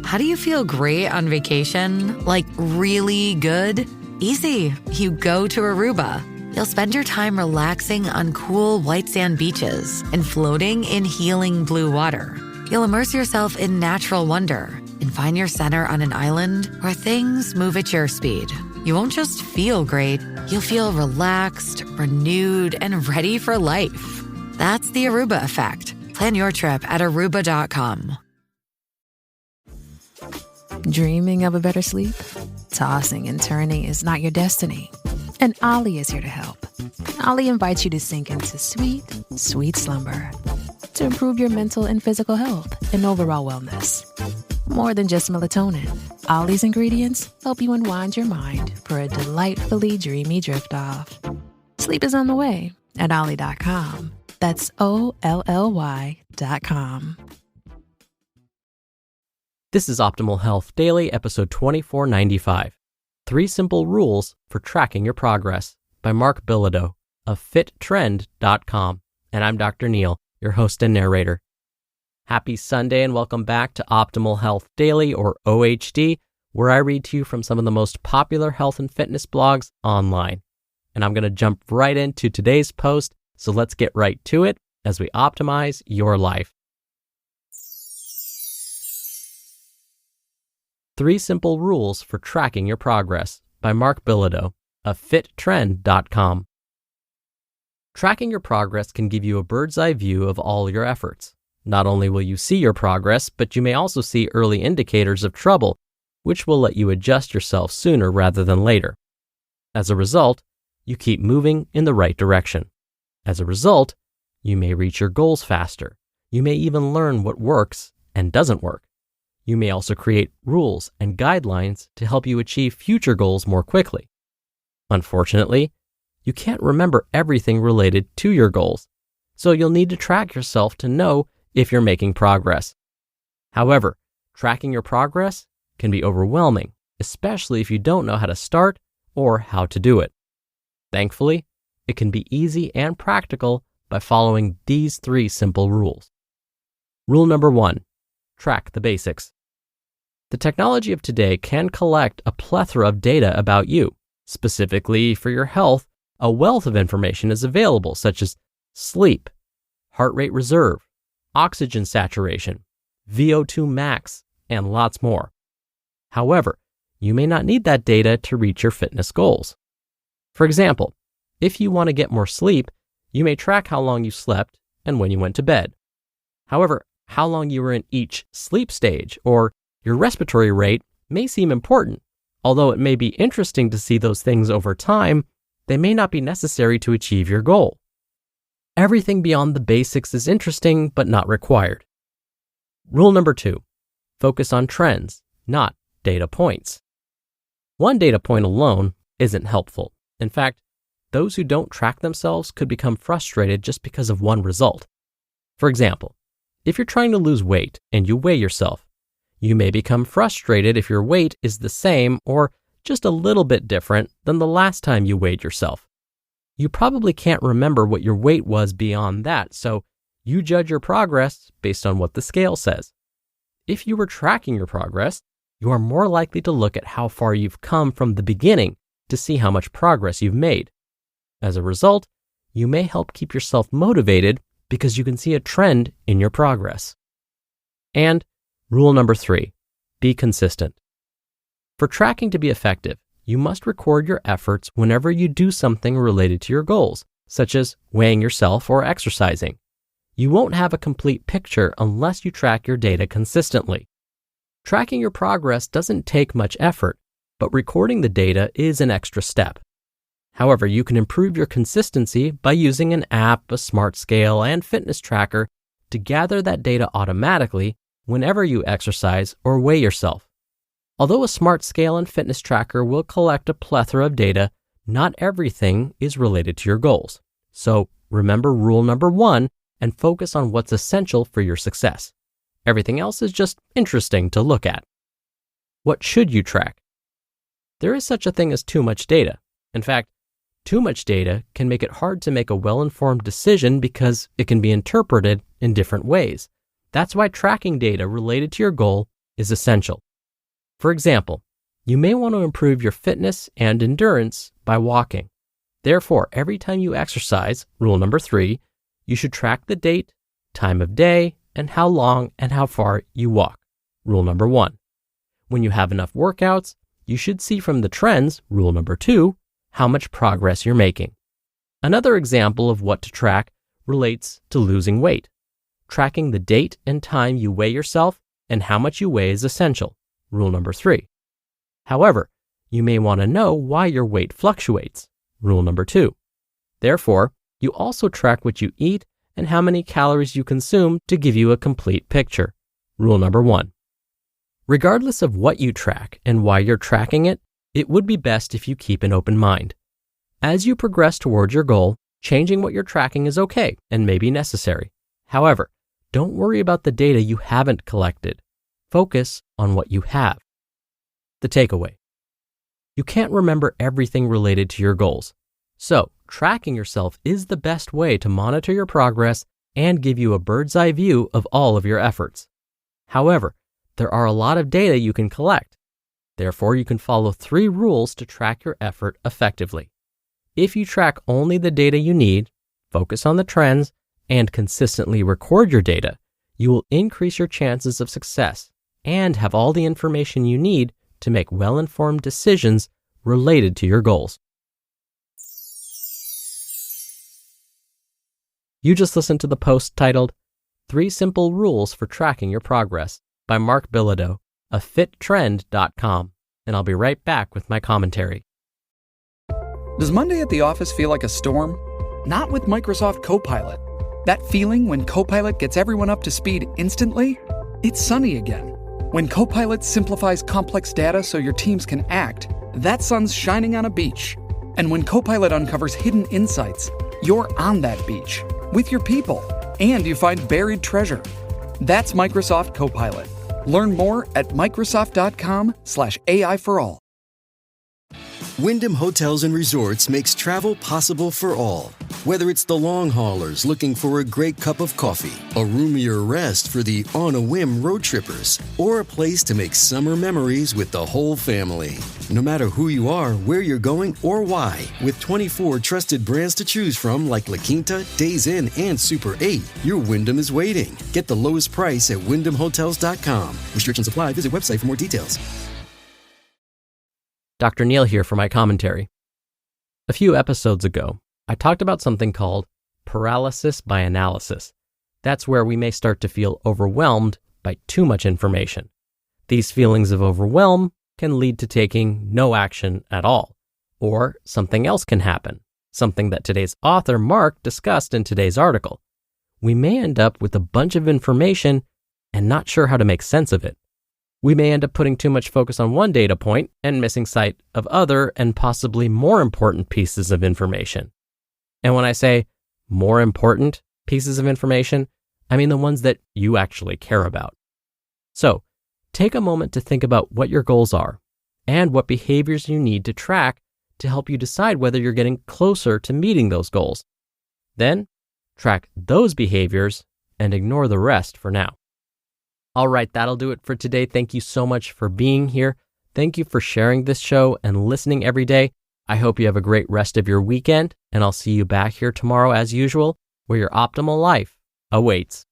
How do you feel great on vacation? Like really good? Easy. You go to Aruba. You'll spend your time relaxing on cool white sand beaches and floating in healing blue water. You'll immerse yourself in natural wonder and find your center on an island where things move at your speed. You won't just feel great, you'll feel relaxed, renewed, and ready for life. That's the Aruba effect. Plan your trip at Aruba.com. Dreaming of a better sleep? Tossing and turning is not your destiny. And Ollie is here to help. Ollie invites you to sink into sweet, sweet slumber to improve your mental and physical health and overall wellness. More than just melatonin, Ollie's ingredients help you unwind your mind for a delightfully dreamy drift off. Sleep is on the way at Ollie.com. That's OLLY.com. This is Optimal Health Daily, episode 2495. 3 Simple Rules for Tracking Your Progress by Marc Bilodeau of fittrend.com. And I'm Dr. Neal, your host and narrator. Happy Sunday and welcome back to Optimal Health Daily, or OHD, where I read to you from some of the most popular health and fitness blogs online. And I'm going to jump right into today's post, so let's get right to it as we optimize your life. 3 Simple Rules for Tracking Your Progress by Marc Bilodeau of fittrend.com. Tracking your progress can give you a bird's eye view of all your efforts. Not only will you see your progress, but you may also see early indicators of trouble, which will let you adjust yourself sooner rather than later. As a result, you keep moving in the right direction. As a result, you may reach your goals faster. You may even learn what works and doesn't work. You may also create rules and guidelines to help you achieve future goals more quickly. Unfortunately, you can't remember everything related to your goals, so you'll need to track yourself to know if you're making progress. However, tracking your progress can be overwhelming, especially if you don't know how to start or how to do it. Thankfully, it can be easy and practical by following these 3 simple rules. Rule number 1, track the basics. The technology of today can collect a plethora of data about you. Specifically for your health, a wealth of information is available, such as sleep, heart rate reserve, oxygen saturation, VO2 max, and lots more. However, you may not need that data to reach your fitness goals. For example, if you want to get more sleep, you may track how long you slept and when you went to bed. However, how long you were in each sleep stage or your respiratory rate may seem important. Although it may be interesting to see those things over time, they may not be necessary to achieve your goal. Everything beyond the basics is interesting but not required. Rule number 2, focus on trends, not data points. One data point alone isn't helpful. In fact, those who don't track themselves could become frustrated just because of one result. For example, if you're trying to lose weight and you weigh yourself, you may become frustrated if your weight is the same or just a little bit different than the last time you weighed yourself. You probably can't remember what your weight was beyond that, so you judge your progress based on what the scale says. If you were tracking your progress, you are more likely to look at how far you've come from the beginning to see how much progress you've made. As a result, you may help keep yourself motivated because you can see a trend in your progress. And rule number 3, be consistent. For tracking to be effective, you must record your efforts whenever you do something related to your goals, such as weighing yourself or exercising. You won't have a complete picture unless you track your data consistently. Tracking your progress doesn't take much effort, but recording the data is an extra step. However, you can improve your consistency by using an app, a smart scale, and fitness tracker to gather that data automatically whenever you exercise or weigh yourself. Although a smart scale and fitness tracker will collect a plethora of data, not everything is related to your goals. So remember rule number 1 and focus on what's essential for your success. Everything else is just interesting to look at. What should you track? There is such a thing as too much data. In fact, too much data can make it hard to make a well-informed decision because it can be interpreted in different ways. That's why tracking data related to your goal is essential. For example, you may want to improve your fitness and endurance by walking. Therefore, every time you exercise, rule number 3, you should track the date, time of day, and how long and how far you walk. Rule number 1. When you have enough workouts, you should see from the trends, rule number 2, how much progress you're making. Another example of what to track relates to losing weight. Tracking the date and time you weigh yourself and how much you weigh is essential. Rule number 3. However, you may want to know why your weight fluctuates. Rule number 2. Therefore, you also track what you eat and how many calories you consume to give you a complete picture. Rule number 1. Regardless of what you track and why you're tracking it, it would be best if you keep an open mind. As you progress towards your goal, changing what you're tracking is okay and may be necessary. However, don't worry about the data you haven't collected. Focus on what you have. The takeaway: you can't remember everything related to your goals. So, tracking yourself is the best way to monitor your progress and give you a bird's eye view of all of your efforts. However, there are a lot of data you can collect. Therefore, you can follow 3 rules to track your effort effectively. If you track only the data you need, focus on the trends, and consistently record your data, you will increase your chances of success and have all the information you need to make well-informed decisions related to your goals. You just listened to the post titled 3 Simple Rules for Tracking Your Progress by Marc Bilodeau of fittrend.com, and I'll be right back with my commentary. Does Monday at the office feel like a storm? Not with Microsoft Copilot. That feeling when Copilot gets everyone up to speed instantly? It's sunny again. When Copilot simplifies complex data so your teams can act, that sun's shining on a beach. And when Copilot uncovers hidden insights, you're on that beach with your people, and you find buried treasure. That's Microsoft Copilot. Learn more at Microsoft.com/AI for all. Wyndham Hotels and Resorts makes travel possible for all. Whether it's the long haulers looking for a great cup of coffee, a roomier rest for the on-a-whim road trippers, or a place to make summer memories with the whole family. No matter who you are, where you're going, or why, with 24 trusted brands to choose from like La Quinta, Days Inn, and Super 8, your Wyndham is waiting. Get the lowest price at WyndhamHotels.com. Restrictions apply. Visit website for more details. Dr. Neal here for my commentary. A few episodes ago, I talked about something called paralysis by analysis. That's where we may start to feel overwhelmed by too much information. These feelings of overwhelm can lead to taking no action at all, or something else can happen, something that today's author, Marc, discussed in today's article. We may end up with a bunch of information and not sure how to make sense of it. We may end up putting too much focus on one data point and missing sight of other and possibly more important pieces of information. And when I say more important pieces of information, I mean the ones that you actually care about. So, take a moment to think about what your goals are and what behaviors you need to track to help you decide whether you're getting closer to meeting those goals. Then, track those behaviors and ignore the rest for now. All right, that'll do it for today. Thank you so much for being here. Thank you for sharing this show and listening every day. I hope you have a great rest of your weekend, and I'll see you back here tomorrow as usual, where your optimal life awaits.